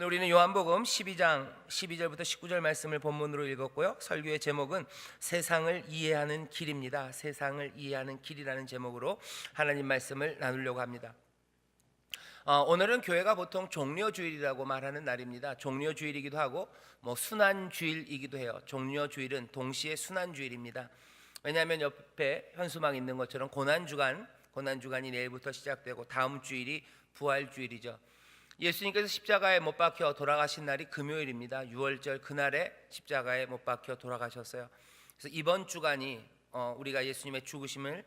오늘 우리는 요한복음 12장 12절부터 19절 말씀을 본문으로 읽었고요. 설교의 제목은 세상을 이해하는 길입니다. 세상을 이해하는 길이라는 제목으로 하나님 말씀을 나누려고 합니다. 오늘은 교회가 보통 종려주일이라고 말하는 날입니다. 종려주일이기도 하고 순환주일이기도 해요. 종려주일은 동시에 순환주일입니다. 왜냐하면 옆에 현수막 있는 것처럼 고난주간이 내일부터 시작되고 다음 주일이 부활주일이죠. 예수님께서 십자가에 못 박혀 돌아가신 날이 금요일입니다. 유월절 그날에 십자가에 못 박혀 돌아가셨어요. 그래서 이번 주간이 우리가 예수님의 죽으심을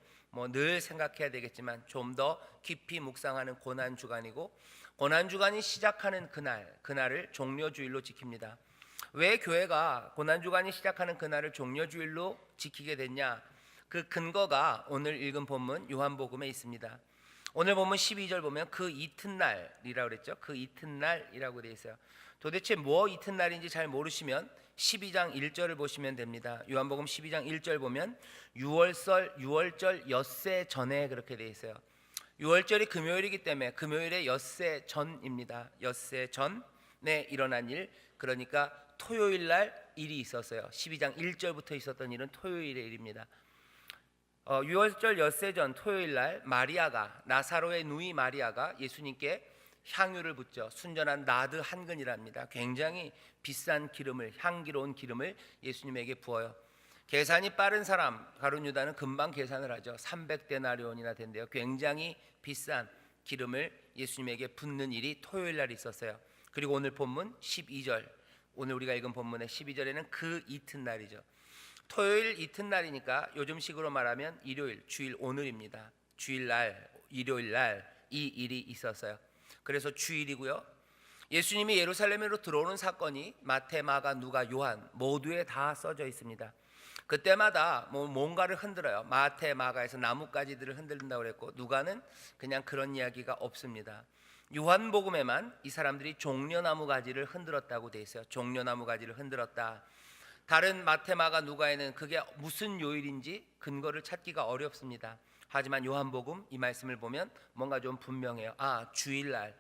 늘 생각해야 되겠지만 좀 더 깊이 묵상하는 고난주간이고, 고난주간이 시작하는 그날을 종려주일로 지킵니다. 왜 교회가 고난주간이 시작하는 그날을 종려주일로 지키게 됐냐? 그 근거가 오늘 읽은 본문 요한복음에 있습니다. 오늘 본문 12절 보면 그 이튿날이라고 그랬죠. 그 이튿날이라고 되어 있어요. 도대체 뭐 이튿날인지 잘 모르시면 12장 1절을 보시면 됩니다. 요한복음 12장 1절 보면 유월절 엿새 전에 그렇게 되어 있어요. 유월절이 금요일이기 때문에 금요일의 엿새 전입니다. 엿새 전에 일어난 일, 그러니까 토요일 날 일이 있었어요. 12장 1절부터 있었던 일은 토요일의 일입니다. 유월절 엿새 전 토요일 날 나사로의 누이 마리아가 예수님께 향유를 붓죠. 순전한 나드 한 근이랍니다. 굉장히 비싼 기름을, 향기로운 기름을 예수님에게 부어요. 계산이 빠른 사람 가룟 유다는 금방 계산을 하죠. 300데나리온이나 된대요. 굉장히 비싼 기름을 예수님에게 붓는 일이 토요일 날 있었어요. 그리고 오늘 본문 12절, 오늘 우리가 읽은 본문의 12절에는 그 이튿날이죠. 토요일 이튿날이니까 요즘식으로 말하면 일요일, 주일 오늘입니다. 주일날, 일요일날 이 일이 있었어요. 그래서 주일이고요. 예수님이 예루살렘으로 들어오는 사건이 마태, 마가, 누가, 요한 모두에 다 써져 있습니다. 그때마다 뭔가를 흔들어요. 마태, 마가에서 나뭇가지들을 흔든다고 그랬고, 누가는 그냥 그런 이야기가 없습니다. 요한복음에만 이 사람들이 종려나무 가지를 흔들었다고 돼 있어요. 종려나무 가지를 흔들었다. 다른 마태, 마가, 누가에는 그게 무슨 요일인지 근거를 찾기가 어렵습니다. 하지만 요한복음 이 말씀을 보면 뭔가 좀 분명해요. 주일날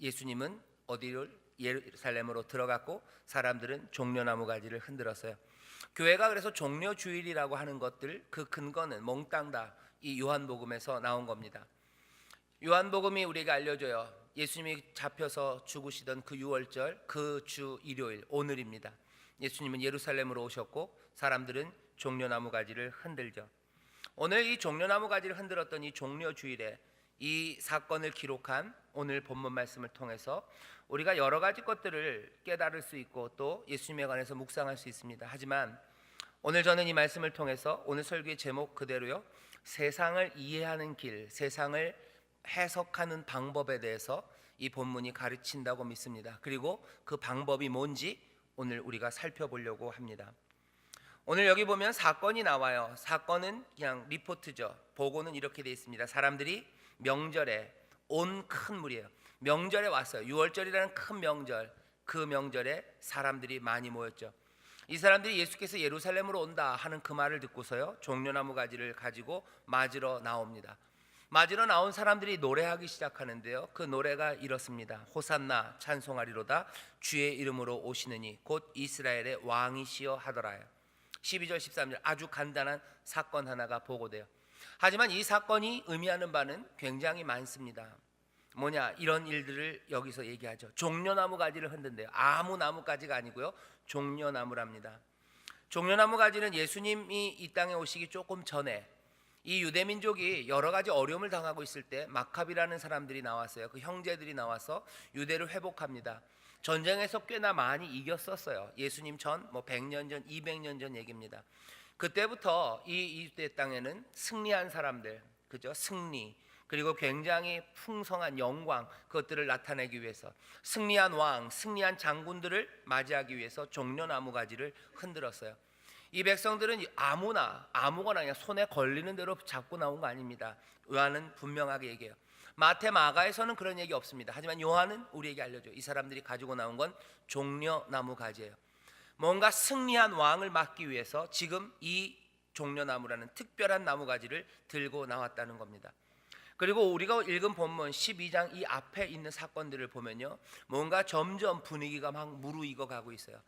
예수님은 어디를 예루살렘으로 들어갔고 사람들은 종려나무 가지를 흔들었어요. 교회가 그래서 종려주일이라고 하는 것들, 그 근거는 몽땅 다 이 요한복음에서 나온 겁니다. 요한복음이 우리에게 알려줘요. 예수님이 잡혀서 죽으시던 그 유월절 그 주 일요일 오늘입니다. 예수님은 예루살렘으로 오셨고 사람들은 종려나무 가지를 흔들죠. 오늘 이 종려나무 가지를 흔들었던 이 종려주일에 이 사건을 기록한 오늘 본문 말씀을 통해서 우리가 여러 가지 것들을 깨달을 수 있고 또 예수님에 관해서 묵상할 수 있습니다. 하지만 오늘 저는 이 말씀을 통해서 오늘 설교의 제목 그대로요, 세상을 이해하는 길, 세상을 해석하는 방법에 대해서 이 본문이 가르친다고 믿습니다. 그리고 그 방법이 뭔지 오늘 우리가 살펴보려고 합니다. 오늘 여기 보면 사건이 나와요. 사건은 그냥 리포트죠. 보고는 이렇게 되어 있습니다. 사람들이 명절에 온 큰 무리예요. 명절에 왔어요. 유월절이라는 큰 명절, 그 명절에 사람들이 많이 모였죠. 이 사람들이 예수께서 예루살렘으로 온다 하는 그 말을 듣고서요, 종려나무 가지를 가지고 맞으러 나옵니다. 맞으러 나온 사람들이 노래하기 시작하는데요, 그 노래가 이렇습니다. 호산나 찬송하리로다 주의 이름으로 오시느니 곧 이스라엘의 왕이시여 하더라요. 12절 13절 아주 간단한 사건 하나가 보고돼요. 하지만 이 사건이 의미하는 바는 굉장히 많습니다. 이런 일들을 여기서 얘기하죠. 종려나무 가지를 흔든대요. 아무 나무가지가 아니고요, 종려나무랍니다. 종려나무 가지는 예수님이 이 땅에 오시기 조금 전에 이 유대민족이 여러 가지 어려움을 당하고 있을 때 마카비라는 사람들이 나왔어요. 그 형제들이 나와서 유대를 회복합니다. 전쟁에서 꽤나 많이 이겼었어요. 예수님 전 100년 전, 200년 전 얘기입니다. 그때부터 이 유대 땅에는 승리한 사람들, 그죠? 승리, 그리고 굉장히 풍성한 영광, 그것들을 나타내기 위해서 승리한 왕, 승리한 장군들을 맞이하기 위해서 종려나무 가지를 흔들었어요. 이 백성들은 아무거나 그냥 손에 걸리는 대로 잡고 나온 거 아닙니다. 요한은 분명하게 얘기해요. 마태, 마가에서는 그런 얘기 없습니다. 하지만 요한은 우리에게 알려줘요. 이 사람들이 가지고 나온 건 종려나무 가지예요. 뭔가 승리한 왕을 막기 위해서 지금 이 종려나무라는 특별한 나무 가지를 들고 나왔다는 겁니다. 그리고 우리가 읽은 본문 12장 이 앞에 있는 사건들을 보면요, 뭔가 점점 분위기가 막 무르익어 가고 있어요.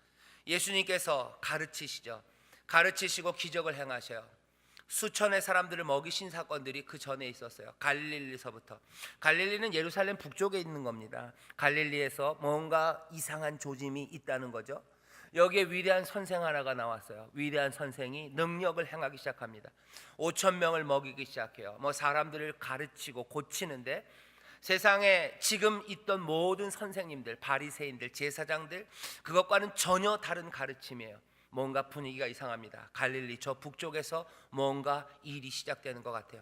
예수님께서 가르치시고 기적을 행하셔요. 수천의 사람들을 먹이신 사건들이 그 전에 있었어요. 갈릴리서부터. 갈릴리는 예루살렘 북쪽에 있는 겁니다. 갈릴리에서 뭔가 이상한 조짐이 있다는 거죠. 여기에 위대한 선생 하나가 나왔어요. 위대한 선생이 능력을 행하기 시작합니다. 5천 명을 먹이기 시작해요. 사람들을 가르치고 고치는데, 세상에 지금 있던 모든 선생님들, 바리새인들, 제사장들, 그것과는 전혀 다른 가르침이에요. 뭔가 분위기가 이상합니다. 갈릴리 저 북쪽에서 뭔가 일이 시작되는 것 같아요.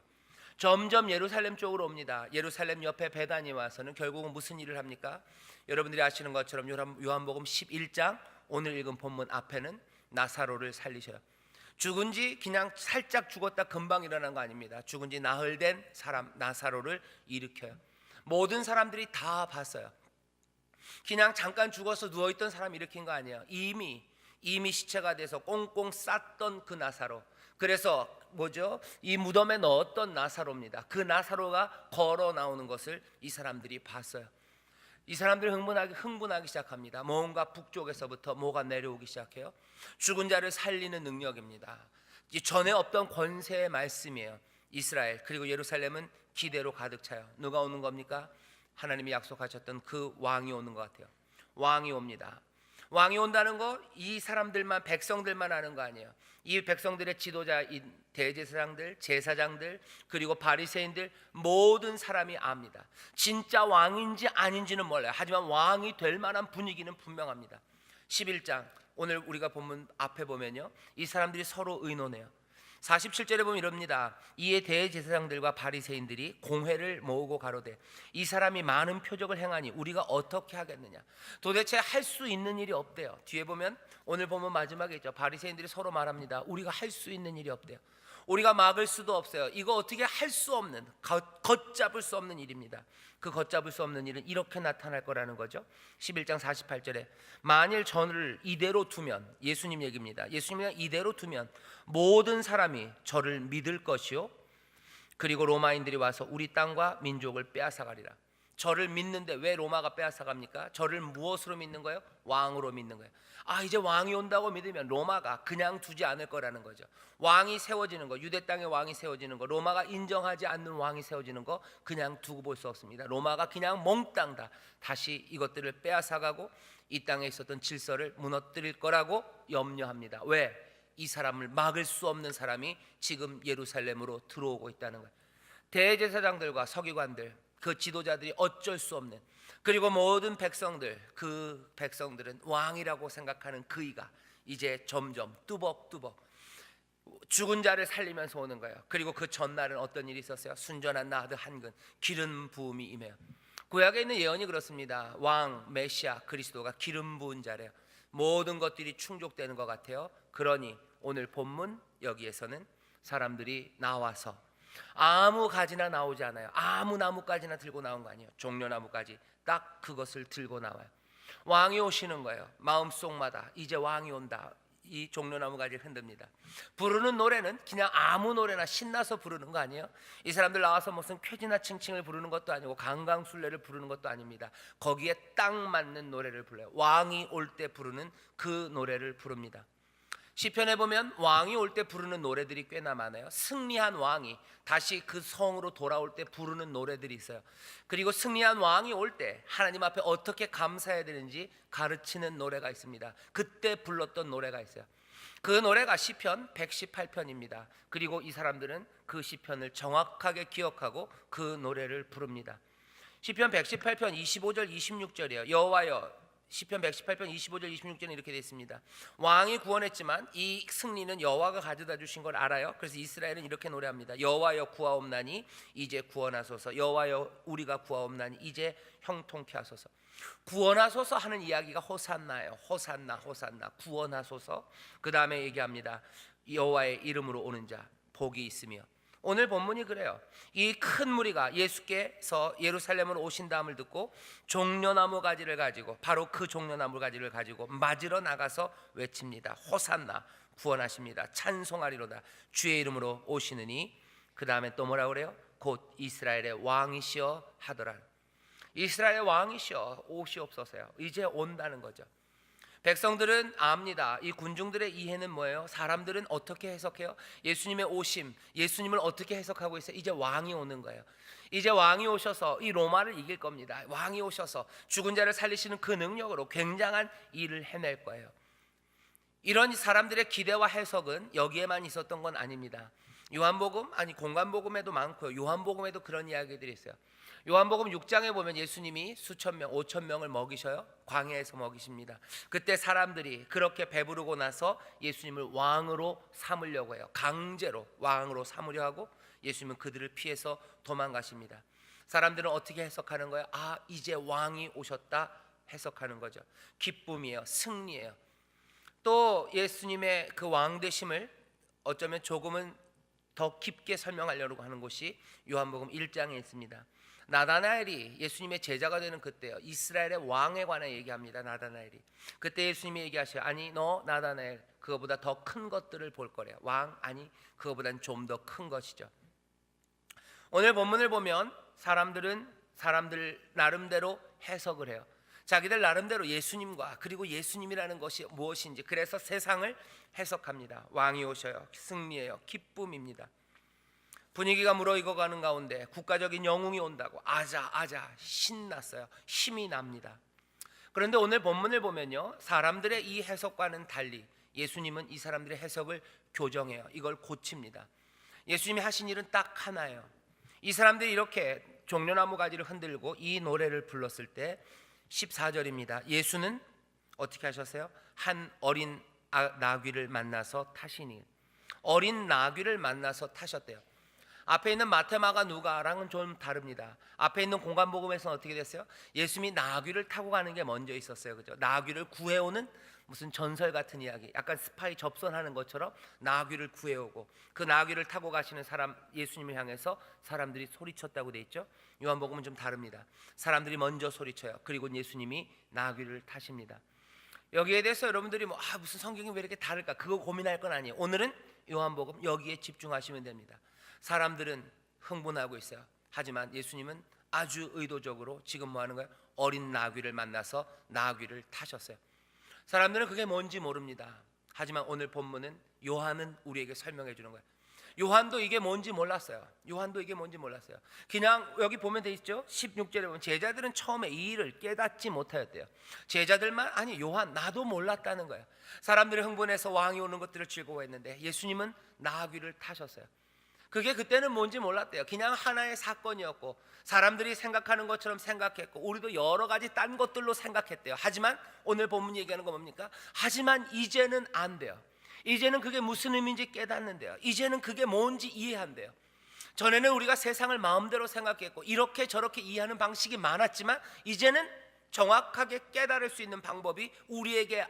점점 예루살렘 쪽으로 옵니다. 예루살렘 옆에 베다니 와서는 결국은 무슨 일을 합니까? 여러분들이 아시는 것처럼 요한복음 11장 오늘 읽은 본문 앞에는 나사로를 살리셔요. 죽은 지 그냥 살짝 죽었다 금방 일어난 거 아닙니다. 죽은 지 나흘 된 사람 나사로를 일으켜요. 모든 사람들이 다 봤어요. 그냥 잠깐 죽어서 누워있던 사람 일으킨 거 아니에요. 이미 시체가 돼서 꽁꽁 쌌던 그 나사로, 그래서 이 무덤에 넣었던 나사로입니다. 그 나사로가 걸어 나오는 것을 이 사람들이 봤어요. 이 사람들이 흥분하기 시작합니다. 뭔가 북쪽에서부터 뭐가 내려오기 시작해요. 죽은 자를 살리는 능력입니다. 전에 없던 권세의 말씀이에요. 이스라엘 그리고 예루살렘은 기대로 가득 차요. 누가 오는 겁니까? 하나님이 약속하셨던 그 왕이 오는 것 같아요. 왕이 옵니다. 왕이 온다는 거 이 사람들만, 백성들만 아는 거 아니에요. 이 백성들의 지도자인 대제사장들, 제사장들, 그리고 바리새인들, 모든 사람이 압니다. 진짜 왕인지 아닌지는 몰라요. 하지만 왕이 될 만한 분위기는 분명합니다. 11장 오늘 우리가 본문 앞에 보면요, 이 사람들이 서로 의논해요. 47절에 보면 이럽니다. 이에 대제사장들과 바리새인들이 공회를 모으고 가로되 이 사람이 많은 표적을 행하니 우리가 어떻게 하겠느냐. 도대체 할 수 있는 일이 없대요. 뒤에 보면 오늘 보면 마지막에 있죠. 바리새인들이 서로 말합니다. 우리가 할 수 있는 일이 없대요. 우리가 막을 수도 없어요. 이거 어떻게 할 수 없는, 걷잡을 수 없는 일입니다. 그 걷잡을 수 없는 일은 이렇게 나타날 거라는 거죠. 11장 48절에 만일 저를 이대로 두면, 예수님 얘기입니다. 예수님이 이대로 두면 모든 사람이 저를 믿을 것이요, 그리고 로마인들이 와서 우리 땅과 민족을 빼앗아가리라. 저를 믿는데 왜 로마가 빼앗아갑니까? 저를 무엇으로 믿는 거예요? 왕으로 믿는 거예요. 이제 왕이 온다고 믿으면 로마가 그냥 두지 않을 거라는 거죠. 왕이 세워지는 거, 유대 땅에 왕이 세워지는 거, 로마가 인정하지 않는 왕이 세워지는 거 그냥 두고 볼 수 없습니다. 로마가 그냥 몽땅 다 다시 이것들을 빼앗아가고 이 땅에 있었던 질서를 무너뜨릴 거라고 염려합니다. 왜? 이 사람을 막을 수 없는 사람이 지금 예루살렘으로 들어오고 있다는 거예요. 대제사장들과 서기관들, 그 지도자들이 어쩔 수 없는, 그리고 모든 백성들, 그 백성들은 왕이라고 생각하는 그이가 이제 점점 뚜벅뚜벅 죽은 자를 살리면서 오는 거예요. 그리고 그 전날은 어떤 일이 있었어요? 순전한 나드 한근, 기름 부음이 임해요. 구약에 있는 예언이 그렇습니다. 왕 메시아 그리스도가 기름 부은 자래요. 모든 것들이 충족되는 것 같아요. 그러니 오늘 본문 여기에서는 사람들이 나와서 아무 가지나 나오지 않아요. 아무 나무까지나 들고 나온 거 아니에요. 종려나무까지 딱 그것을 들고 나와요. 왕이 오시는 거예요. 마음속마다 이제 왕이 온다. 이 종려나무 가지를 흔듭니다. 부르는 노래는 그냥 아무 노래나 신나서 부르는 거 아니에요. 이 사람들 나와서 무슨 쾌지나 칭칭을 부르는 것도 아니고 강강술래를 부르는 것도 아닙니다. 거기에 딱 맞는 노래를 불러요. 왕이 올 때 부르는 그 노래를 부릅니다. 시편에 보면 왕이 올 때 부르는 노래들이 꽤나 많아요. 승리한 왕이 다시 그 성으로 돌아올 때 부르는 노래들이 있어요. 그리고 승리한 왕이 올 때 하나님 앞에 어떻게 감사해야 되는지 가르치는 노래가 있습니다. 그때 불렀던 노래가 있어요. 그 노래가 시편 118편입니다. 그리고 이 사람들은 그 시편을 정확하게 기억하고 그 노래를 부릅니다. 시편 118편 25절 26절이에요. 여호와여, 시편 118편 25절 26절은 이렇게 되어 있습니다. 왕이 구원했지만 이 승리는 여호와가 가져다 주신 걸 알아요. 그래서 이스라엘은 이렇게 노래합니다. 여호와여 구하옵나니 이제 구원하소서. 여호와여 우리가 구하옵나니 이제 형통케 하소서. 구원하소서 하는 이야기가 호산나예요. 호산나 호산나 구원하소서. 그 다음에 얘기합니다. 여호와의 이름으로 오는 자 복이 있으며. 오늘 본문이 그래요. 이 큰 무리가 예수께서 예루살렘으로 오신다음을 듣고 종려나무 가지를 가지고, 바로 그 종려나무 가지를 가지고 맞으러 나가서 외칩니다. 호산나, 구원하십니다. 찬송하리로다. 주의 이름으로 오시느니. 그 다음에 또 뭐라 그래요? 곧 이스라엘의 왕이시여 하더라. 이스라엘의 왕이시여 오시옵소서요. 이제 온다는 거죠. 백성들은 압니다. 이 군중들의 이해는 뭐예요? 사람들은 어떻게 해석해요? 예수님의 오심, 예수님을 어떻게 해석하고 있어요? 이제 왕이 오는 거예요. 이제 왕이 오셔서 이 로마를 이길 겁니다. 왕이 오셔서 죽은 자를 살리시는 그 능력으로 굉장한 일을 해낼 거예요. 이런 사람들의 기대와 해석은 여기에만 있었던 건 아닙니다. 요한복음, 아니 공관복음에도 많고요. 요한복음에도 그런 이야기들이 있어요. 요한복음 6장에 보면 예수님이 수천 명, 5천 명을 먹이셔요. 광야에서 먹이십니다. 그때 사람들이 그렇게 배부르고 나서 예수님을 왕으로 삼으려고 해요. 강제로 왕으로 삼으려 하고 예수님은 그들을 피해서 도망가십니다. 사람들은 어떻게 해석하는 거예요? 아, 이제 왕이 오셨다 해석하는 거죠. 기쁨이에요. 승리예요. 또 예수님의 그 왕되심을 어쩌면 조금은 더 깊게 설명하려고 하는 곳이 요한복음 1장에 있습니다. 나다나엘이 예수님의 제자가 되는 그때요. 이스라엘의 왕에 관해 얘기합니다. 나다나엘이 그때 예수님이 얘기하셔요. 아니 너 나다나엘 그거보다 더 큰 것들을 볼 거래요. 왕? 아니 그거보다는 좀 더 큰 것이죠. 오늘 본문을 보면 사람들 나름대로 해석을 해요. 자기들 나름대로 예수님과 그리고 예수님이라는 것이 무엇인지 그래서 세상을 해석합니다. 왕이 오셔요. 승리예요. 기쁨입니다. 분위기가 무르익어가는 가운데 국가적인 영웅이 온다고 아자 신났어요. 힘이 납니다. 그런데 오늘 본문을 보면요, 사람들의 이 해석과는 달리 예수님은 이 사람들의 해석을 교정해요. 이걸 고칩니다. 예수님이 하신 일은 딱 하나예요. 이 사람들이 이렇게 종려나무 가지를 흔들고 이 노래를 불렀을 때 14절입니다. 예수는 어떻게 하셨어요? 한 어린 나귀를 만나서 타시니, 어린 나귀를 만나서 타셨대요. 앞에 있는 마태, 마가, 누가랑은 좀 다릅니다. 앞에 있는 공관복음에서는 어떻게 됐어요? 예수님이 나귀를 타고 가는 게 먼저 있었어요. 그죠? 나귀를 구해오는 무슨 전설 같은 이야기, 약간 스파이 접선하는 것처럼 나귀를 구해오고 그 나귀를 타고 가시는 사람 예수님을 향해서 사람들이 소리쳤다고 돼 있죠. 요한복음은 좀 다릅니다. 사람들이 먼저 소리쳐요. 그리고 예수님이 나귀를 타십니다. 여기에 대해서 여러분들이 무슨 성경이 왜 이렇게 다를까 그거 고민할 건 아니에요. 오늘은 요한복음 여기에 집중하시면 됩니다. 사람들은 흥분하고 있어요. 하지만 예수님은 아주 의도적으로 지금 뭐 하는 거예요? 어린 나귀를 만나서 나귀를 타셨어요. 사람들은 그게 뭔지 모릅니다. 하지만 오늘 본문은 요한은 우리에게 설명해 주는 거예요. 요한도 이게 뭔지 몰랐어요. 그냥 여기 보면 돼 있죠. 16절에 보면 제자들은 처음에 이 일을 깨닫지 못하였대요. 제자들만 아니 요한 나도 몰랐다는 거예요. 사람들이 흥분해서 왕이 오는 것들을 즐거워했는데 예수님은 나귀를 타셨어요. 그게 그때는 뭔지 몰랐대요. 그냥 하나의 사건이었고 사람들이 생각하는 것처럼 생각했고 우리도 여러 가지 딴 것들로 생각했대요. 하지만 오늘 본문 얘기하는 거 뭡니까? 하지만 이제는 안 돼요. 이제는 그게 무슨 의미인지 깨닫는데요. 이제는 그게 뭔지 이해한대요. 전에는 우리가 세상을 마음대로 생각했고 이렇게 저렇게 이해하는 방식이 많았지만 이제는 정확하게 깨달을 수 있는 방법이 우리에게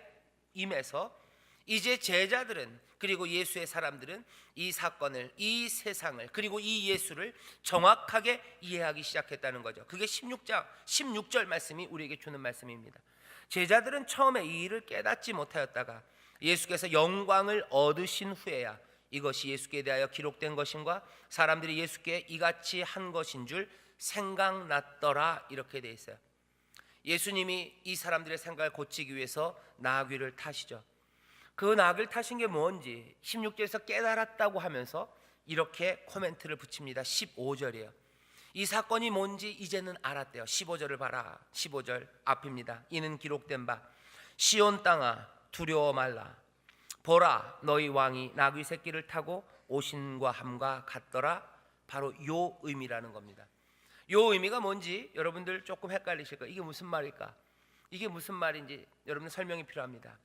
임해서 이제 제자들은 그리고 예수의 사람들은 이 사건을, 이 세상을, 그리고 이 예수를 정확하게 이해하기 시작했다는 거죠. 그게 16절 말씀이 우리에게 주는 말씀입니다. 제자들은 처음에 이 일을 깨닫지 못하였다가 예수께서 영광을 얻으신 후에야 이것이 예수께 대하여 기록된 것인가 사람들이 예수께 이같이 한 것인 줄 생각났더라 이렇게 돼 있어요. 예수님이 이 사람들의 생각을 고치기 위해서 나귀를 타시죠. 그 나귀를 타신 게 뭔지 16절에서 깨달았다고 하면서 이렇게 코멘트를 붙입니다. 15절이에요. 이 사건이 뭔지 이제는 알았대요. 15절을 봐라. 15절 앞입니다. 이는 기록된 바 시온 땅아 두려워 말라. 보라 너희 왕이 나귀 새끼를 타고 오신과 함과 같더라. 바로 요 의미라는 겁니다. 요 의미가 뭔지 여러분들 조금 헷갈리실 거예요. 이게 무슨 말일까? 이게 무슨 말인지 여러분 설명이 필요합니다.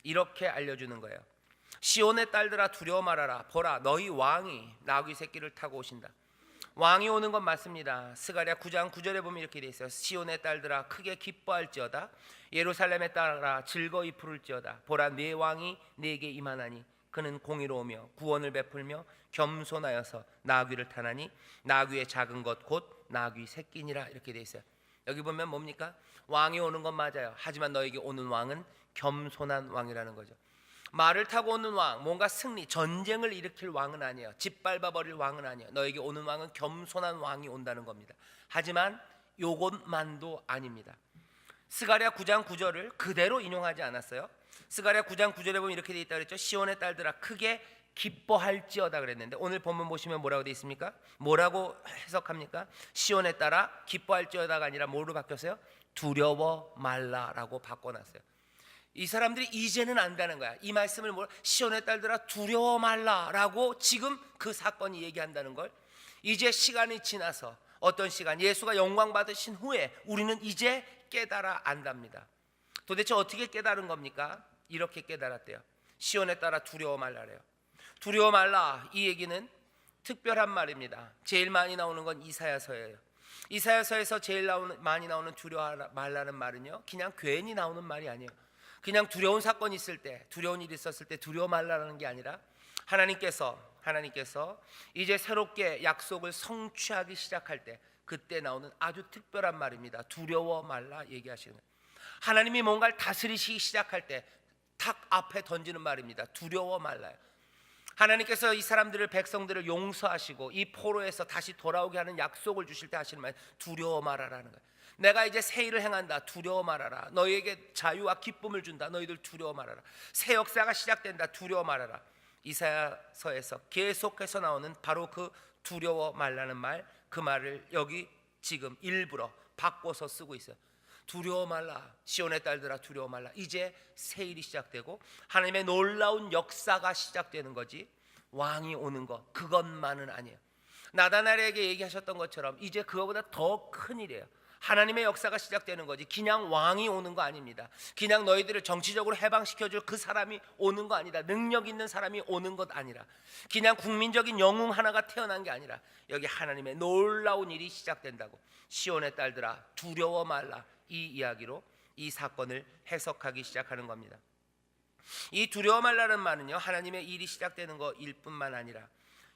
이렇게 알려주는 거예요. 시온의 딸들아 두려워 말아라. 보라 너희 왕이 나귀 새끼를 타고 오신다. 왕이 오는 건 맞습니다. 스가랴 9장 9절에 보면 이렇게 돼 있어요. 시온의 딸들아 크게 기뻐할지어다. 예루살렘의 딸아 즐거이 부를지어다. 보라 네 왕이 네게 임하나니 그는 공의로우며 구원을 베풀며 겸손하여서 나귀를 타나니 나귀의 작은 것 곧 나귀 새끼니라 이렇게 돼 있어요. 여기 보면 뭡니까? 왕이 오는 건 맞아요. 하지만 너에게 오는 왕은 겸손한 왕이라는 거죠. 말을 타고 오는 왕, 뭔가 승리, 전쟁을 일으킬 왕은 아니에요. 짓밟아버릴 왕은 아니에요. 너에게 오는 왕은 겸손한 왕이 온다는 겁니다. 하지만 요것만도 아닙니다. 스가랴 9장 9절을 그대로 인용하지 않았어요. 스가랴 9장 9절에 보면 이렇게 돼 있다 그랬죠. 시온의 딸들아 크게 기뻐할지어다 그랬는데, 오늘 본문 보시면 뭐라고 돼 있습니까? 뭐라고 해석합니까? 시온의 딸아 기뻐할지어다가 아니라 뭐로 바뀌었어요? 두려워 말라라고 바꿔놨어요. 이 사람들이 이제는 안다는 거야. 이 말씀을 시온의 딸들아 두려워 말라라고 지금 그 사건이 얘기한다는 걸, 이제 시간이 지나서 어떤 시간, 예수가 영광 받으신 후에 우리는 이제 깨달아 안답니다. 도대체 어떻게 깨달은 겁니까? 이렇게 깨달았대요. 시온에 따라 두려워 말라래요. 두려워 말라, 이 얘기는 특별한 말입니다. 제일 많이 나오는 건 이사야서예요. 이사야서에서 제일 많이 나오는 두려워 말라는 말은요, 그냥 괜히 나오는 말이 아니에요. 그냥 두려운 사건이 있을 때, 두려운 일이 있었을 때 두려워 말라는 게 아니라 하나님께서 이제 새롭게 약속을 성취하기 시작할 때, 그때 나오는 아주 특별한 말입니다. 두려워 말라 얘기하시는 거예요. 하나님이 뭔가를 다스리시기 시작할 때 탁 앞에 던지는 말입니다. 두려워 말라요. 하나님께서 이 사람들을, 백성들을 용서하시고 이 포로에서 다시 돌아오게 하는 약속을 주실 때 하시는 말, 두려워 말아라는 거예요. 내가 이제 새 일을 행한다. 두려워 말아라. 너희에게 자유와 기쁨을 준다. 너희들 두려워 말아라. 새 역사가 시작된다. 두려워 말아라. 이사야서에서 계속해서 나오는 바로 그 두려워 말라는 말, 그 말을 여기 지금 일부러 바꿔서 쓰고 있어요. 두려워 말라, 시온의 딸들아 두려워 말라. 이제 새 일이 시작되고 하나님의 놀라운 역사가 시작되는 거지, 왕이 오는 것 그것만은 아니에요. 나다나엘에게 얘기하셨던 것처럼 이제 그거보다 더 큰 일이에요. 하나님의 역사가 시작되는 거지, 그냥 왕이 오는 거 아닙니다. 그냥 너희들을 정치적으로 해방시켜줄 그 사람이 오는 거 아니다. 능력 있는 사람이 오는 것 아니라, 그냥 국민적인 영웅 하나가 태어난 게 아니라 여기 하나님의 놀라운 일이 시작된다고. 시온의 딸들아 두려워 말라, 이 이야기로 이 사건을 해석하기 시작하는 겁니다. 이 두려워 말라는 말은요, 하나님의 일이 시작되는 것일 뿐만 아니라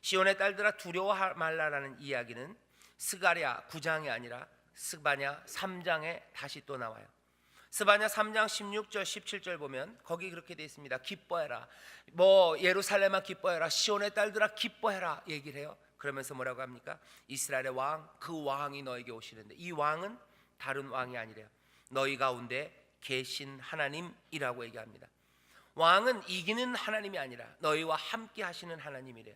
시온의 딸들아 두려워 말라라는 이야기는 스가랴 9장이 아니라 스바냐 3장에 다시 또 나와요. 스바냐 3장 16절 17절 보면 거기 그렇게 되어 있습니다. 기뻐해라, 예루살렘아 기뻐해라, 시온의 딸들아 기뻐해라 얘기를 해요. 그러면서 뭐라고 합니까? 이스라엘의 왕, 그 왕이 너에게 오시는데, 이 왕은 다른 왕이 아니래요. 너희 가운데 계신 하나님이라고 얘기합니다. 왕은 이기는 하나님이 아니라 너희와 함께 하시는 하나님이래요.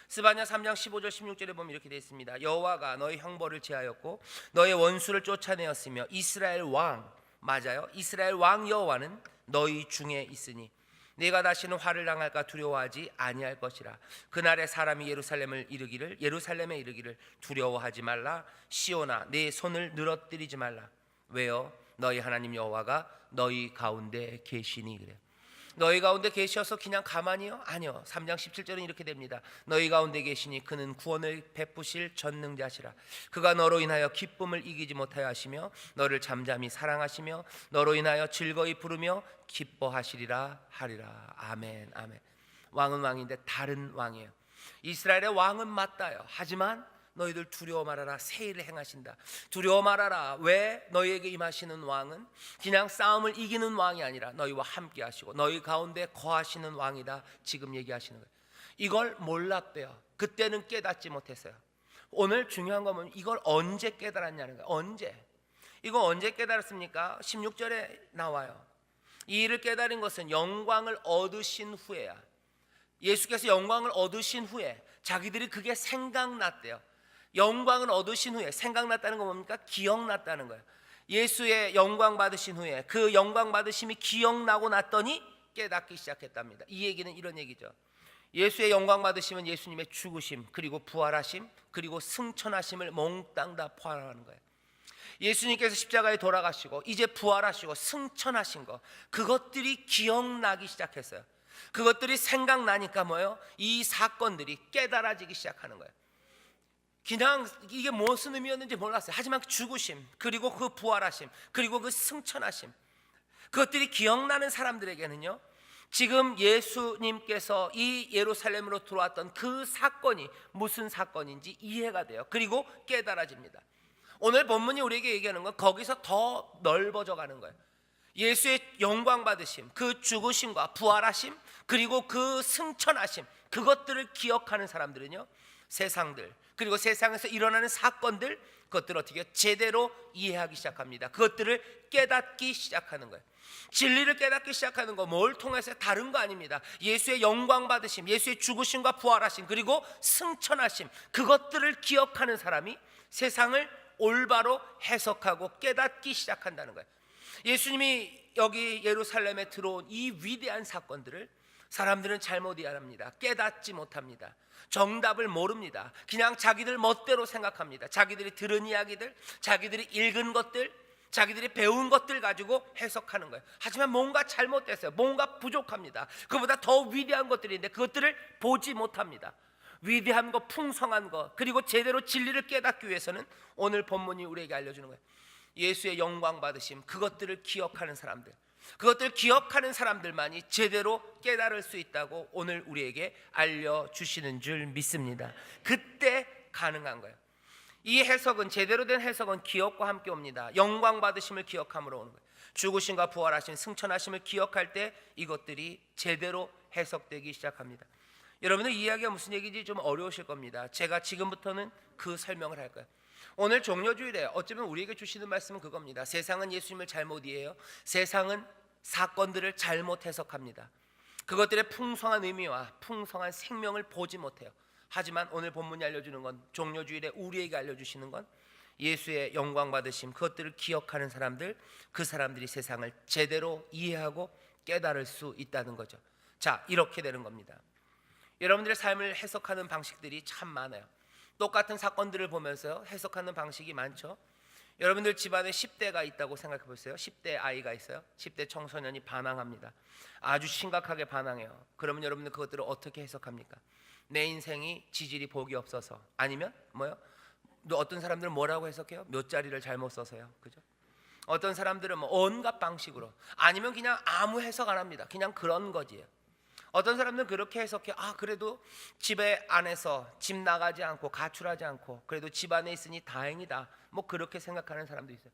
스바냐 3장 15절 16절에 보면 이렇게 되어 있습니다. 여호와가 너희 형벌을 제하였고 너의 원수를 쫓아내었으며 이스라엘 왕, 맞아요, 이스라엘 왕 여호와는 너희 중에 있으니 네가 다시는 화를 당할까 두려워하지 아니할 것이라. 그날에 사람이 예루살렘에 이르기를 두려워하지 말라. 시온아 네 손을 늘어뜨리지 말라. 왜요? 너희 하나님 여호와가 너희 가운데 계시니. 그래요. 너희 가운데 계셔서 그냥 가만히요? 아니요. 3장 17절은 이렇게 됩니다. 너희 가운데 계시니 그는 구원을 베푸실 전능자시라. 그가 너로 인하여 기쁨을 이기지 못하여 하시며 너를 잠잠히 사랑하시며 너로 인하여 즐거이 부르며 기뻐하시리라 하리라. 아멘, 아멘. 왕은 왕인데 다른 왕이에요. 이스라엘의 왕은 맞다요. 하지만 너희들 두려워 말아라, 새 일을 행하신다. 두려워 말아라. 왜? 너희에게 임하시는 왕은 그냥 싸움을 이기는 왕이 아니라 너희와 함께 하시고 너희 가운데 거하시는 왕이다. 지금 얘기하시는 거예요. 이걸 몰랐대요. 그때는 깨닫지 못했어요. 오늘 중요한 건 뭐냐면 이걸 언제 깨달았냐는 거예요. 이거 언제 깨달았습니까? 16절에 나와요. 이 일을 깨달은 것은 영광을 얻으신 후에야. 예수께서 영광을 얻으신 후에 자기들이 그게 생각났대요. 영광을 얻으신 후에, 생각났다는 건 뭡니까? 기억났다는 거예요. 예수의 영광 받으신 후에 그 영광 받으심이 기억나고 났더니 깨닫기 시작했답니다. 이 얘기는 이런 얘기죠. 예수의 영광 받으심은 예수님의 죽으심, 그리고 부활하심, 그리고 승천하심을 몽땅 다 포함하는 거예요. 예수님께서 십자가에 돌아가시고 이제 부활하시고 승천하신 것, 그것들이 기억나기 시작했어요. 그것들이 생각나니까 뭐예요? 이 사건들이 깨달아지기 시작하는 거예요. 그냥 이게 무슨 의미였는지 몰랐어요. 하지만 그 죽으심, 그리고 그 부활하심, 그리고 그 승천하심, 그것들이 기억나는 사람들에게는요, 지금 예수님께서 이 예루살렘으로 들어왔던 그 사건이 무슨 사건인지 이해가 돼요. 그리고 깨달아집니다. 오늘 본문이 우리에게 얘기하는 건 거기서 더 넓어져 가는 거예요. 예수의 영광 받으심, 그 죽으심과 부활하심, 그리고 그 승천하심, 그것들을 기억하는 사람들은요, 세상들, 그리고 세상에서 일어나는 사건들, 그것들을 어떻게 제대로 이해하기 시작합니다. 그것들을 깨닫기 시작하는 거예요. 진리를 깨닫기 시작하는 거 뭘 통해서? 다른 거 아닙니다. 예수의 영광 받으심, 예수의 죽으심과 부활하심, 그리고 승천하심, 그것들을 기억하는 사람이 세상을 올바로 해석하고 깨닫기 시작한다는 거예요. 예수님이 여기 예루살렘에 들어온 이 위대한 사건들을 사람들은 잘못 이해합니다. 깨닫지 못합니다. 정답을 모릅니다. 그냥 자기들 멋대로 생각합니다. 자기들이 들은 이야기들, 자기들이 읽은 것들, 자기들이 배운 것들 가지고 해석하는 거예요. 하지만 뭔가 잘못됐어요. 뭔가 부족합니다. 그보다 더 위대한 것들인데 그것들을 보지 못합니다. 위대한 것, 풍성한 것, 그리고 제대로 진리를 깨닫기 위해서는 오늘 본문이 우리에게 알려주는 거예요. 예수의 영광 받으심, 그것들을 기억하는 사람들, 그것들 기억하는 사람들만이 제대로 깨달을 수 있다고 오늘 우리에게 알려주시는 줄 믿습니다. 그때 가능한 거예요. 이 해석은, 제대로 된 해석은 기억과 함께 옵니다. 영광 받으심을 기억함으로 오는 거예요. 죽으심과 부활하심, 승천하심을 기억할 때 이것들이 제대로 해석되기 시작합니다. 여러분들 이 이야기가 무슨 얘기인지 좀 어려우실 겁니다. 제가 지금부터는 그 설명을 할 거예요. 오늘 종려주일에 어쩌면 우리에게 주시는 말씀은 그겁니다. 세상은 예수님을 잘못 이해해요. 세상은 사건들을 잘못 해석합니다. 그것들의 풍성한 의미와 풍성한 생명을 보지 못해요. 하지만 오늘 본문이 알려주는 건, 종려주일에 우리에게 알려주시는 건 예수의 영광 받으심, 그것들을 기억하는 사람들, 그 사람들이 세상을 제대로 이해하고 깨달을 수 있다는 거죠. 자, 이렇게 되는 겁니다. 여러분들의 삶을 해석하는 방식들이 참 많아요. 똑같은 사건들을 보면서 해석하는 방식이 많죠. 여러분들 집안에 10대가 있다고 생각해 보세요. 10대 아이가 있어요. 10대 청소년이 반항합니다. 아주 심각하게 반항해요. 그러면 여러분들 그것들을 어떻게 해석합니까? 내 인생이 지질이 복이 없어서, 아니면 뭐요? 어떤 사람들은 뭐라고 해석해요? 몇 자리를 잘못 써서요. 그죠? 어떤 사람들은 뭐 온갖 방식으로, 아니면 그냥 아무 해석 안 합니다. 그냥 그런 거지요. 어떤 사람들은 그렇게 해석해. 그래도 집에 안에서 집 나가지 않고 가출하지 않고 그래도 집 안에 있으니 다행이다, 뭐 그렇게 생각하는 사람도 있어요.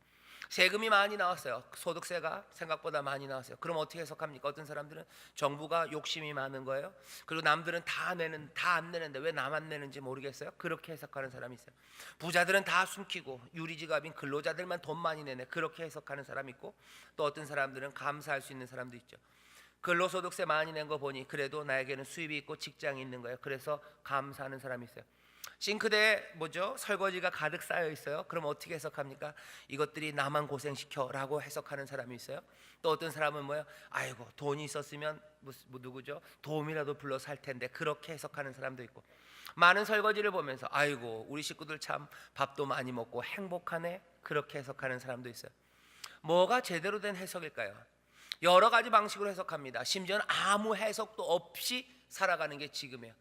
세금이 많이 나왔어요. 소득세가 생각보다 많이 나왔어요. 그럼 어떻게 해석합니까? 어떤 사람들은 정부가 욕심이 많은 거예요. 그리고 남들은 다 안 내는데 왜 나만 내는지 모르겠어요. 그렇게 해석하는 사람이 있어요. 부자들은 다 숨기고 유리지갑인 근로자들만 돈 많이 내네, 그렇게 해석하는 사람이 있고, 또 어떤 사람들은 감사할 수 있는 사람도 있죠. 근로소득세 많이 낸 거 보니 그래도 나에게는 수입이 있고 직장이 있는 거예요. 그래서 감사하는 사람이 있어요. 싱크대에 설거지가 가득 쌓여 있어요. 그럼 어떻게 해석합니까? 이것들이 나만 고생시켜라고 해석하는 사람이 있어요. 또 어떤 사람은 아이고 돈이 있었으면 누구죠? 도움이라도 불러 살 텐데, 그렇게 해석하는 사람도 있고, 많은 설거지를 보면서 아이고 우리 식구들 참 밥도 많이 먹고 행복하네, 그렇게 해석하는 사람도 있어요. 뭐가 제대로 된 해석일까요? 여러 가지 방식으로 해석합니다. 심지어는 아무 해석도 없이 살아가는 게 지금이에요.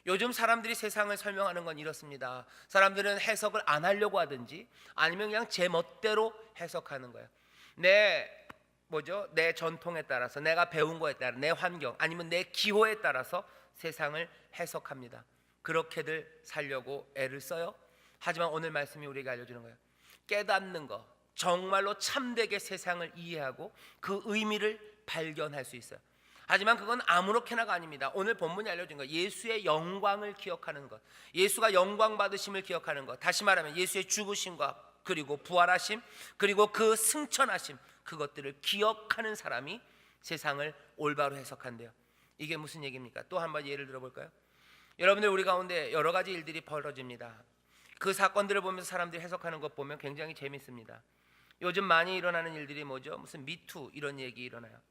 요즘 사람들이 세상을 설명하는 건 이렇습니다. 사람들은 해석을 안 하려고 하든지 아니면 그냥 제 멋대로 해석하는 거예요. 내 전통에 따라서, 내가 배운 거에 따라, 내 환경 아니면 내 기호에 따라서 세상을 해석합니다. 그렇게들 살려고 애를 써요. 하지만 오늘 말씀이 우리에게 알려주는 거예요. 깨닫는 거, 정말로 참되게 세상을 이해하고 그 의미를 발견할 수 있어요. 하지만 그건 아무렇게나가 아닙니다. 오늘 본문이 알려준 것, 예수의 영광을 기억하는 것, 예수가 영광 받으심을 기억하는 것, 다시 말하면 예수의 죽으심과 그리고 부활하심, 그리고 그 승천하심, 그것들을 기억하는 사람이 세상을 올바로 해석한대요. 이게 무슨 얘기입니까? 또 한 번 예를 들어볼까요? 여러분들, 우리 가운데 여러 가지 일들이 벌어집니다. 그 사건들을 보면서 사람들이 해석하는 것 보면 굉장히 재밌습니다. 요즘 많이 일어나는 일들이 뭐죠? 무슨 미투 이런 얘기 일어나요.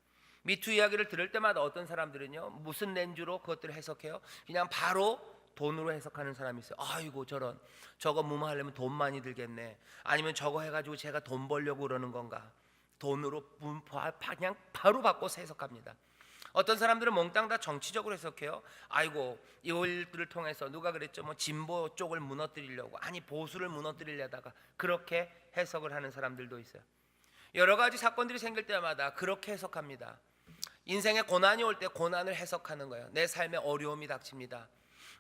미투 이야기를 들을 때마다 어떤 사람들은요, 무슨 렌즈로 그것들을 해석해요? 그냥 바로 돈으로 해석하는 사람이 있어요. 아이고 저런, 저거 무마하려면 돈 많이 들겠네. 아니면 저거 해가지고 제가 돈 벌려고 그러는 건가? 돈으로 그냥 바로 바꿔서 해석합니다. 어떤 사람들은 몽땅 다 정치적으로 해석해요. 아이고 이 일들을 통해서 누가 그랬죠? 진보 쪽을 무너뜨리려고, 아니 보수를 무너뜨리려다가, 그렇게 해석을 하는 사람들도 있어요. 여러 가지 사건들이 생길 때마다 그렇게 해석합니다. 인생에 고난이 올 때 고난을 해석하는 거예요. 내 삶에 어려움이 닥칩니다.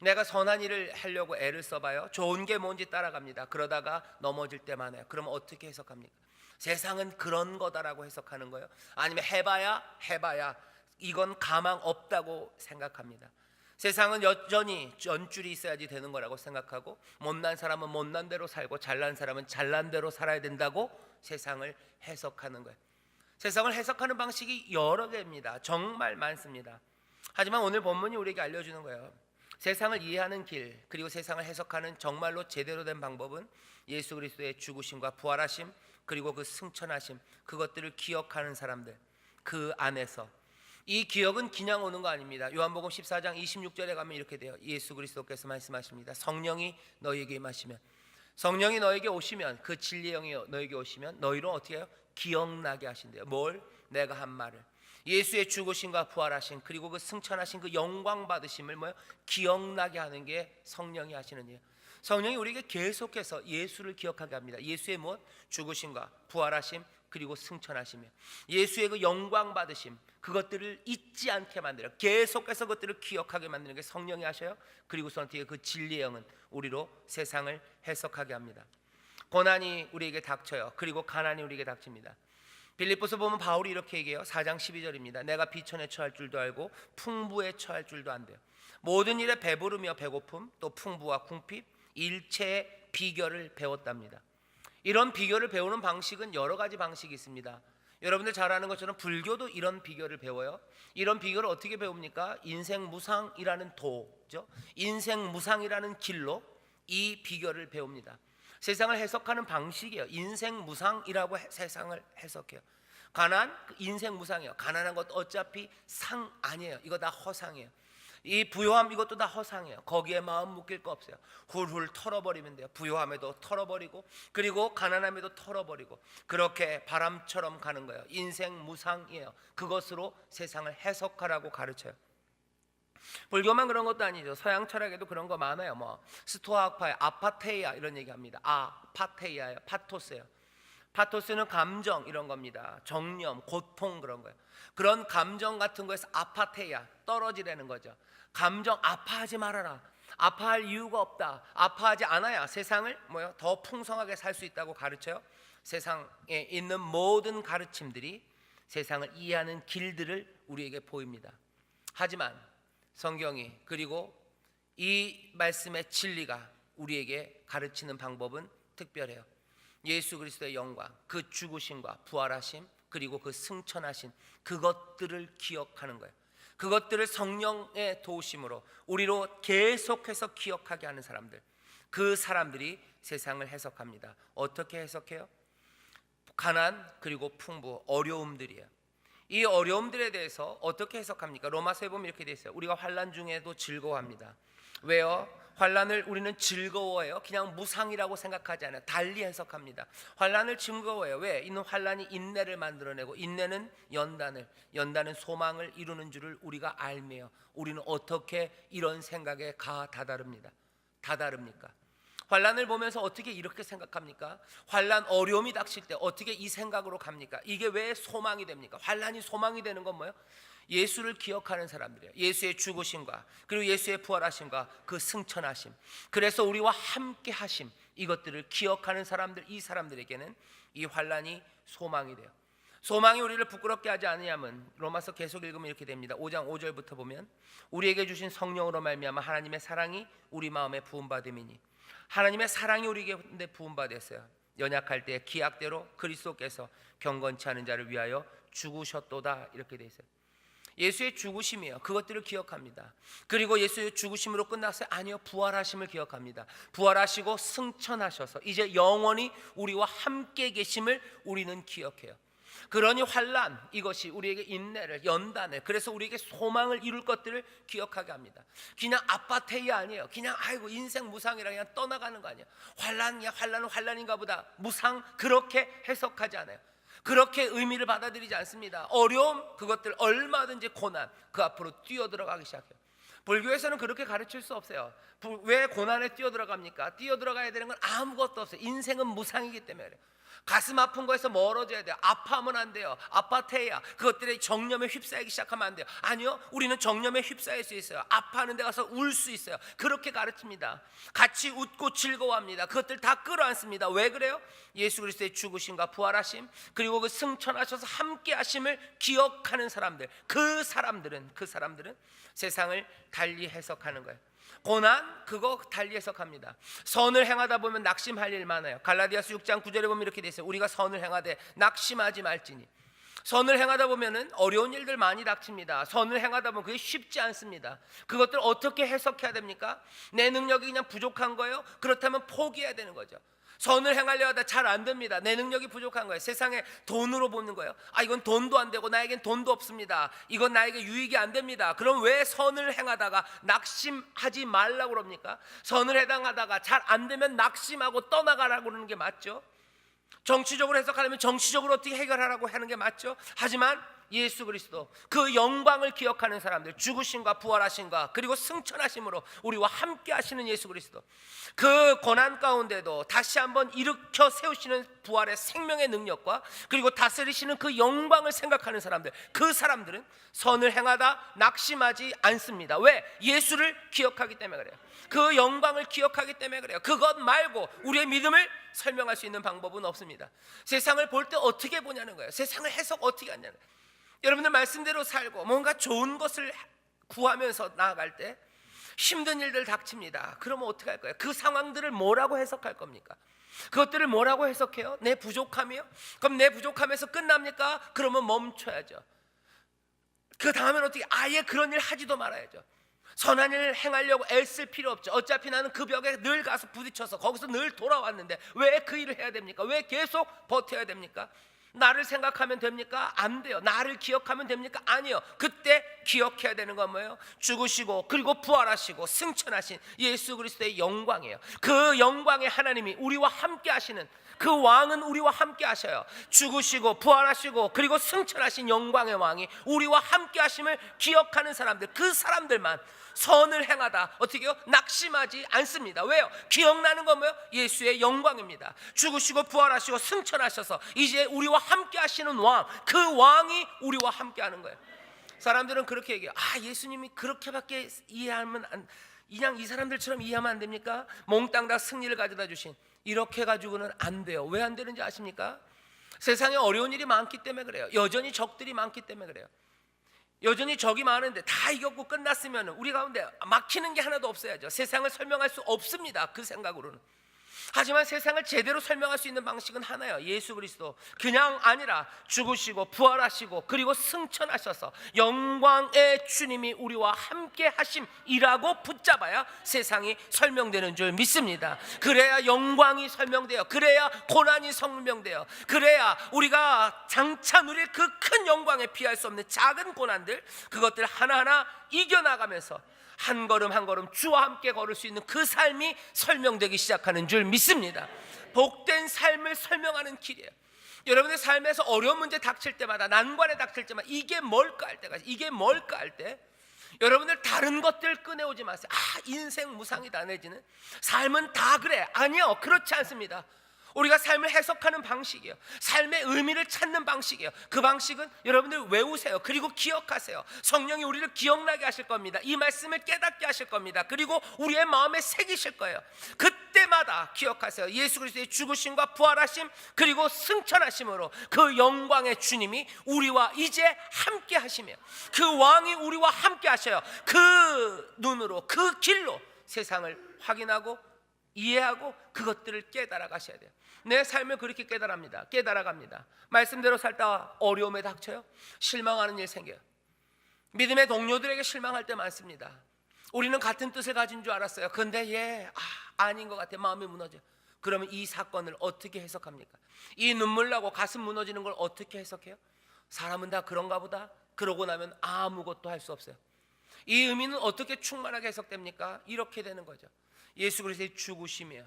내가 선한 일을 하려고 애를 써봐요. 좋은 게 뭔지 따라갑니다. 그러다가 넘어질 때만 해요. 그러면 어떻게 해석합니까? 세상은 그런 거다라고 해석하는 거예요. 아니면 해봐야 이건 가망 없다고 생각합니다. 세상은 여전히 연줄이 있어야지 되는 거라고 생각하고, 못난 사람은 못난 대로 살고 잘난 사람은 잘난 대로 살아야 된다고 세상을 해석하는 거예요. 세상을 해석하는 방식이 여러 개입니다. 정말 많습니다. 하지만 오늘 본문이 우리에게 알려주는 거예요. 세상을 이해하는 길, 그리고 세상을 해석하는 정말로 제대로 된 방법은 예수 그리스도의 죽으심과 부활하심, 그리고 그 승천하심, 그것들을 기억하는 사람들, 그 안에서. 이 기억은 그냥 오는 거 아닙니다. 요한복음 14장 26절에 가면 이렇게 돼요. 예수 그리스도께서 말씀하십니다. 성령이 너희에게 임하시면, 성령이 너에게 오시면, 그 진리의 영이 너에게 오시면 너희로 어떻게 해요? 기억나게 하신대요. 뭘? 내가 한 말을. 예수의 죽으심과 부활하신, 그리고 그 승천하신 그 영광 받으심을 뭐요? 기억나게 하는 게 성령이 하시는 일. 성령이 우리에게 계속해서 예수를 기억하게 합니다. 예수의 무엇? 죽으심과 부활하심, 그리고 승천하시며 예수의 그 영광 받으심, 그것들을 잊지 않게 만들어 계속해서 그것들을 기억하게 만드는 게 성령이 하셔요. 그리고서 어떻게 그 진리의 영은 우리로 세상을 해석하게 합니다. 고난이 우리에게 닥쳐요. 그리고 가난이 우리에게 닥칩니다. 빌립보서 보면 바울이 이렇게 얘기해요. 4장 12절입니다. 내가 비천에 처할 줄도 알고 풍부에 처할 줄도 안돼요. 모든 일에 배부르며 배고픔, 또 풍부와 궁핍, 일체의 비결을 배웠답니다. 이런 비결을 배우는 방식은 여러 가지 방식이 있습니다. 여러분들 잘 아는 것처럼 불교도 이런 비결을 배워요. 이런 비결을 어떻게 배웁니까? 인생 무상이라는 도죠. 인생 무상이라는 길로 이 비결을 배웁니다. 세상을 해석하는 방식이에요. 인생 무상이라고 세상을 해석해요. 가난, 인생 무상이에요. 가난한 것도 어차피 상 아니에요. 이거 다 허상이에요. 이 부요함, 이것도 다 허상이에요. 거기에 마음 묶일 거 없어요. 훌훌 털어버리면 돼요. 부요함에도 털어버리고, 그리고 가난함에도 털어버리고, 그렇게 바람처럼 가는 거예요. 인생 무상이에요. 그것으로 세상을 해석하라고 가르쳐요. 불교만 그런 것도 아니죠. 서양 철학에도 그런 거 많아요. 뭐 스토아 학파의 아파테이아 이런 얘기합니다. 아파테이아예요. 파토스예요. 파토스는 감정 이런 겁니다. 정념, 고통 그런 거예요. 그런 감정 같은 거에서 아파테이아, 떨어지라는 거죠. 감정 아파하지 말아라. 아파할 이유가 없다. 아파하지 않아야 세상을 더 풍성하게 살 수 있다고 가르쳐요. 세상에 있는 모든 가르침들이 세상을 이해하는 길들을 우리에게 보입니다. 하지만 성경이, 그리고 이 말씀의 진리가 우리에게 가르치는 방법은 특별해요. 예수 그리스도의 영광, 그 죽으심과 부활하심, 그리고 그 승천하신 그것들을 기억하는 거예요. 그것들을 성령의 도우심으로 우리로 계속해서 기억하게 하는 사람들, 그 사람들이 세상을 해석합니다. 어떻게 해석해요? 가난, 그리고 풍부, 어려움들이에요. 이 어려움들에 대해서 어떻게 해석합니까? 로마서에 보면 이렇게 돼 있어요. 우리가 환난 중에도 즐거워합니다. 왜요? 환난을 우리는 즐거워해요. 그냥 무상이라고 생각하지 않아요. 달리 해석합니다. 환난을 즐거워해요. 왜? 이는 환난이 인내를 만들어내고, 인내는 연단은 소망을 이루는 줄을 우리가 알매요. 우리는 어떻게 이런 생각에 다다릅니까? 환난을 보면서 어떻게 이렇게 생각합니까? 환난, 어려움이 닥칠 때 어떻게 이 생각으로 갑니까? 이게 왜 소망이 됩니까? 환난이 소망이 되는 건 뭐예요? 예수를 기억하는 사람들이에요. 예수의 죽으심과, 그리고 예수의 부활하심과 그 승천하심, 그래서 우리와 함께 하심, 이것들을 기억하는 사람들, 이 사람들에게는 이 환난이 소망이 돼요. 소망이 우리를 부끄럽게 하지 않으냐면 로마서 계속 읽으면 이렇게 됩니다. 5장 5절부터 보면 우리에게 주신 성령으로 말미암아 하나님의 사랑이 우리 마음에 부음받음이니, 하나님의 사랑이 우리에게 부음받았어요. 연약할 때 기약대로 그리스도께서 경건치 않은 자를 위하여 죽으셨도다, 이렇게 돼 있어요. 예수의 죽으심이에요. 그것들을 기억합니다. 그리고 예수의 죽으심으로 끝났어요? 아니요, 부활하심을 기억합니다. 부활하시고 승천하셔서 이제 영원히 우리와 함께 계심을 우리는 기억해요. 그러니 환난, 이것이 우리에게 인내를, 연단을, 그래서 우리에게 소망을 이룰 것들을 기억하게 합니다. 그냥 아파테이아 아니에요. 그냥 아이고 인생 무상이라 그냥 떠나가는 거 아니에요. 환난이야, 환난은 환난인가 보다, 무상, 그렇게 해석하지 않아요. 그렇게 의미를 받아들이지 않습니다. 어려움, 그것들 얼마든지 고난, 그 앞으로 뛰어들어가기 시작해요. 불교에서는 그렇게 가르칠 수 없어요. 왜 고난에 뛰어들어갑니까? 뛰어들어가야 되는 건 아무것도 없어요. 인생은 무상이기 때문에 그래요. 가슴 아픈 거에서 멀어져야 돼요. 아파하면 안 돼요. 아파테야, 그것들의 정념에 휩싸이기 시작하면 안 돼요. 아니요, 우리는 정념에 휩싸일 수 있어요. 아파하는 데 가서 울 수 있어요. 그렇게 가르칩니다. 같이 웃고 즐거워합니다. 그것들 다 끌어안습니다. 왜 그래요? 예수 그리스도의 죽으심과 부활하심, 그리고 그 승천하셔서 함께 하심을 기억하는 사람들, 그 사람들은 세상을 달리 해석하는 거예요. 고난, 그거 달리 해석합니다. 선을 행하다 보면 낙심할 일 많아요. 갈라디아서 6장 9절에 보면 이렇게 돼 있어요. 우리가 선을 행하되 낙심하지 말지니. 선을 행하다 보면은 어려운 일들 많이 닥칩니다. 선을 행하다 보면 그게 쉽지 않습니다. 그것들 어떻게 해석해야 됩니까? 내 능력이 그냥 부족한 거예요? 그렇다면 포기해야 되는 거죠. 선을 행하려 하다 잘 안 됩니다. 내 능력이 부족한 거예요. 세상에 돈으로 보는 거예요. 이건 돈도 안 되고 나에겐 돈도 없습니다. 이건 나에게 유익이 안 됩니다. 그럼 왜 선을 행하다가 낙심하지 말라고 그럽니까? 선을 해당하다가 잘 안 되면 낙심하고 떠나가라고 그러는 게 맞죠. 정치적으로 해석하려면 정치적으로 어떻게 해결하라고 하는 게 맞죠. 하지만 예수 그리스도, 그 영광을 기억하는 사람들, 죽으심과 부활하심과 그리고 승천하심으로 우리와 함께 하시는 예수 그리스도, 그 고난 가운데도 다시 한번 일으켜 세우시는 부활의 생명의 능력과 그리고 다스리시는 그 영광을 생각하는 사람들, 그 사람들은 선을 행하다 낙심하지 않습니다. 왜? 예수를 기억하기 때문에 그래요. 그 영광을 기억하기 때문에 그래요. 그것 말고 우리의 믿음을 설명할 수 있는 방법은 없습니다. 세상을 볼 때 어떻게 보냐는 거예요. 세상을 해석 어떻게 하냐는 거예요. 여러분들 말씀대로 살고 뭔가 좋은 것을 구하면서 나아갈 때 힘든 일들 닥칩니다. 그러면 어떻게 할 거예요? 그 상황들을 뭐라고 해석할 겁니까? 그것들을 뭐라고 해석해요? 내 부족함이요? 그럼 내 부족함에서 끝납니까? 그러면 멈춰야죠. 그 다음엔 어떻게? 아예 그런 일 하지도 말아야죠. 선한 일을 행하려고 애쓸 필요 없죠. 어차피 나는 그 벽에 늘 가서 부딪혀서 거기서 늘 돌아왔는데 왜 그 일을 해야 됩니까? 왜 계속 버텨야 됩니까? 나를 생각하면 됩니까? 안 돼요. 나를 기억하면 됩니까? 아니요. 그때 기억해야 되는 건 뭐예요? 죽으시고 그리고 부활하시고 승천하신 예수 그리스도의 영광이에요. 그 영광의 하나님이 우리와 함께 하시는, 그 왕은 우리와 함께 하셔요. 죽으시고 부활하시고 그리고 승천하신 영광의 왕이 우리와 함께 하심을 기억하는 사람들, 그 사람들만 선을 행하다 어떻게 해요? 낙심하지 않습니다. 왜요? 기억나는 건 뭐예요? 예수의 영광입니다. 죽으시고 부활하시고 승천하셔서 이제 우리와 함께 하시는 왕, 그 왕이 우리와 함께 하는 거예요. 사람들은 그렇게 얘기해요. 예수님이 그렇게밖에 이해하면 그냥 이 사람들처럼 이해하면 안 됩니까? 몽땅 다 승리를 가져다 주신, 이렇게 가지고는 안 돼요. 왜 안 되는지 아십니까? 세상에 어려운 일이 많기 때문에 그래요. 여전히 적들이 많기 때문에 그래요. 여전히 적이 많은데 다 이겼고 끝났으면 우리 가운데 막히는 게 하나도 없어야죠. 세상을 설명할 수 없습니다. 그 생각으로는. 하지만 세상을 제대로 설명할 수 있는 방식은 하나예요. 예수 그리스도. 그냥 아니라 죽으시고 부활하시고 그리고 승천하셔서 영광의 주님이 우리와 함께 하심이라고 붙잡아야 세상이 설명되는 줄 믿습니다. 그래야 영광이 설명돼요. 그래야 고난이 설명돼요. 그래야 우리가 장차 누릴 그 큰 영광에 비할 수 없는 작은 고난들, 그것들 하나하나 이겨나가면서 한 걸음 한 걸음 주와 함께 걸을 수 있는 그 삶이 설명되기 시작하는 줄 믿습니다. 복된 삶을 설명하는 길이에요. 여러분의 삶에서 어려운 문제 닥칠 때마다, 난관에 닥칠 때마다 이게 뭘까 할 때가, 이게 뭘까 할 때 여러분들 다른 것들 꺼내오지 마세요. 인생 무상이다 내지는 삶은 다 그래. 아니요, 그렇지 않습니다. 우리가 삶을 해석하는 방식이에요. 삶의 의미를 찾는 방식이에요. 그 방식은 여러분들 외우세요. 그리고 기억하세요. 성령이 우리를 기억나게 하실 겁니다. 이 말씀을 깨닫게 하실 겁니다. 그리고 우리의 마음에 새기실 거예요. 그때마다 기억하세요. 예수 그리스도의 죽으심과 부활하심 그리고 승천하심으로 그 영광의 주님이 우리와 이제 함께 하시며, 그 왕이 우리와 함께 하셔요. 그 눈으로, 그 길로 세상을 확인하고 이해하고 그것들을 깨달아 가셔야 돼요. 내 삶을 그렇게 깨달아갑니다. 말씀대로 살다가 어려움에 닥쳐요. 실망하는 일 생겨요. 믿음의 동료들에게 실망할 때 많습니다. 우리는 같은 뜻을 가진 줄 알았어요. 그런데 아닌 것 같아. 마음이 무너져요. 그러면 이 사건을 어떻게 해석합니까? 이 눈물 나고 가슴 무너지는 걸 어떻게 해석해요? 사람은 다 그런가 보다. 그러고 나면 아무것도 할 수 없어요. 이 의미는 어떻게 충만하게 해석됩니까? 이렇게 되는 거죠. 예수 그리스도의 죽으심이요,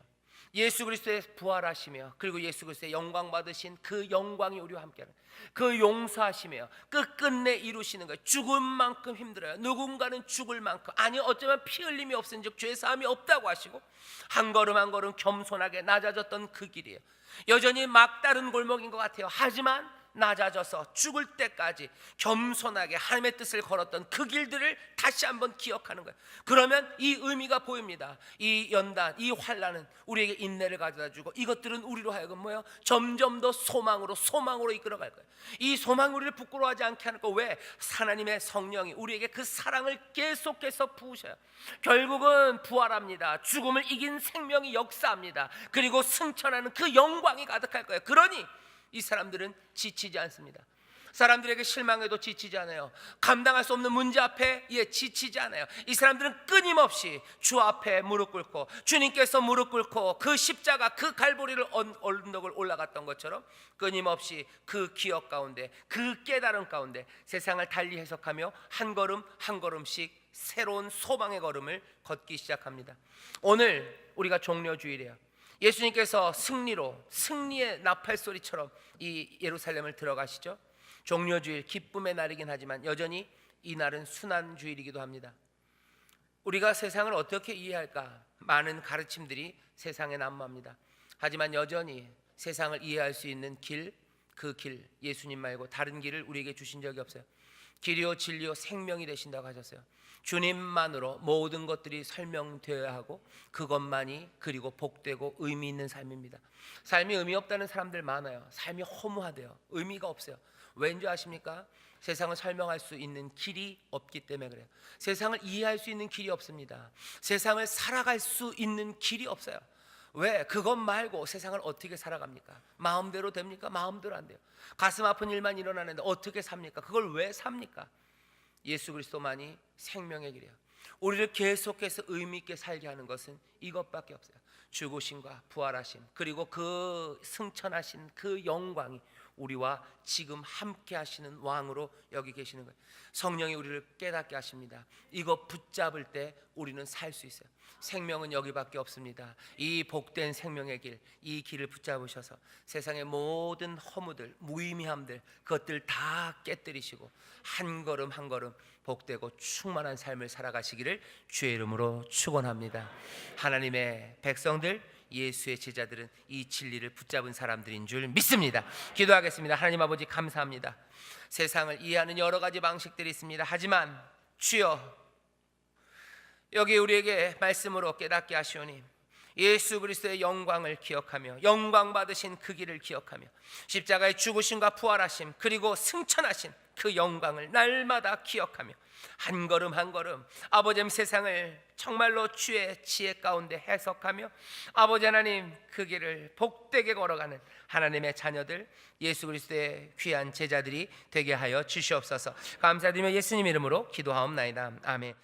예수 그리스도의 부활하시며 그리고 예수 그리스도의 영광 받으신 그 영광이 우리와 함께하는 그 용서하시며 끝끝내 이루시는 거예요. 죽을 만큼 힘들어요. 누군가는 죽을 만큼, 아니 어쩌면 피 흘림이 없은 즉 죄사함이 없다고 하시고 한 걸음 한 걸음 겸손하게 낮아졌던 그 길이에요. 여전히 막다른 골목인 것 같아요. 하지만 낮아져서 죽을 때까지 겸손하게 하나님의 뜻을 걸었던 그 길들을 다시 한번 기억하는 거예요. 그러면 이 의미가 보입니다. 이 연단, 이 환난은 우리에게 인내를 가져다주고 이것들은 우리로 하여금 뭐예요? 점점 더 소망으로 이끌어갈 거예요. 이 소망 우리를 부끄러워하지 않게 하는 거. 왜? 하나님의 성령이 우리에게 그 사랑을 계속해서 부으셔요. 결국은 부활합니다. 죽음을 이긴 생명이 역사합니다. 그리고 승천하는 그 영광이 가득할 거예요. 그러니 이 사람들은 지치지 않습니다. 사람들에게 실망해도 지치지 않아요. 감당할 수 없는 문제 앞에 지치지 않아요. 이 사람들은 끊임없이 주 앞에 무릎 꿇고 주님께서 무릎 꿇고 그 십자가 그 갈보리를 언덕을 올라갔던 것처럼 끊임없이 그 기억 가운데 그 깨달음 가운데 세상을 달리 해석하며 한 걸음 한 걸음씩 새로운 소망의 걸음을 걷기 시작합니다. 오늘 우리가 종려주일이에요. 예수님께서 승리의 나팔소리처럼 이 예루살렘을 들어가시죠. 종려주일, 기쁨의 날이긴 하지만 여전히 이 날은 순환주일이기도 합니다. 우리가 세상을 어떻게 이해할까? 많은 가르침들이 세상에 난무합니다. 하지만 여전히 세상을 이해할 수 있는 길, 그 길, 예수님 말고 다른 길을 우리에게 주신 적이 없어요. 길이요 진리요 생명이 되신다고 하셨어요. 주님만으로 모든 것들이 설명되어야 하고 그것만이 그리고 복되고 의미 있는 삶입니다. 삶이 의미 없다는 사람들 많아요. 삶이 허무하대요. 의미가 없어요. 왠지 아십니까? 세상을 설명할 수 있는 길이 없기 때문에 그래요. 세상을 이해할 수 있는 길이 없습니다. 세상을 살아갈 수 있는 길이 없어요. 왜? 그것 말고 세상을 어떻게 살아갑니까? 마음대로 됩니까? 마음대로 안 돼요. 가슴 아픈 일만 일어나는데 어떻게 삽니까? 그걸 왜 삽니까? 예수 그리스도만이 생명의 길이에요. 우리를 계속해서 의미 있게 살게 하는 것은 이것밖에 없어요. 죽으심과 부활하심 그리고 그 승천하신 그 영광이 우리와 지금 함께 하시는 왕으로 여기 계시는 거예요. 성령이 우리를 깨닫게 하십니다. 이거 붙잡을 때 우리는 살 수 있어요. 생명은 여기밖에 없습니다. 이 복된 생명의 길, 이 길을 붙잡으셔서 세상의 모든 허무들, 무의미함들 그것들 다 깨뜨리시고 한 걸음 한 걸음 복되고 충만한 삶을 살아가시기를 주의 이름으로 축원합니다. 하나님의 백성들, 예수의 제자들은 이 진리를 붙잡은 사람들인 줄 믿습니다. 기도하겠습니다. 하나님 아버지 감사합니다. 세상을 이해하는 여러 가지 방식들이 있습니다. 하지만 주여, 여기 우리에게 말씀으로 깨닫게 하시오니 예수 그리스도의 영광을 기억하며 영광 받으신 그 길을 기억하며 십자가의 죽으심과 부활하심 그리고 승천하신 그 영광을 날마다 기억하며 한 걸음 한 걸음 아버지 세상을 정말로 주의 지혜 가운데 해석하며 아버지 하나님 그 길을 복되게 걸어가는 하나님의 자녀들 예수 그리스도의 귀한 제자들이 되게 하여 주시옵소서. 감사드리며 예수님 이름으로 기도하옵나이다. 아멘.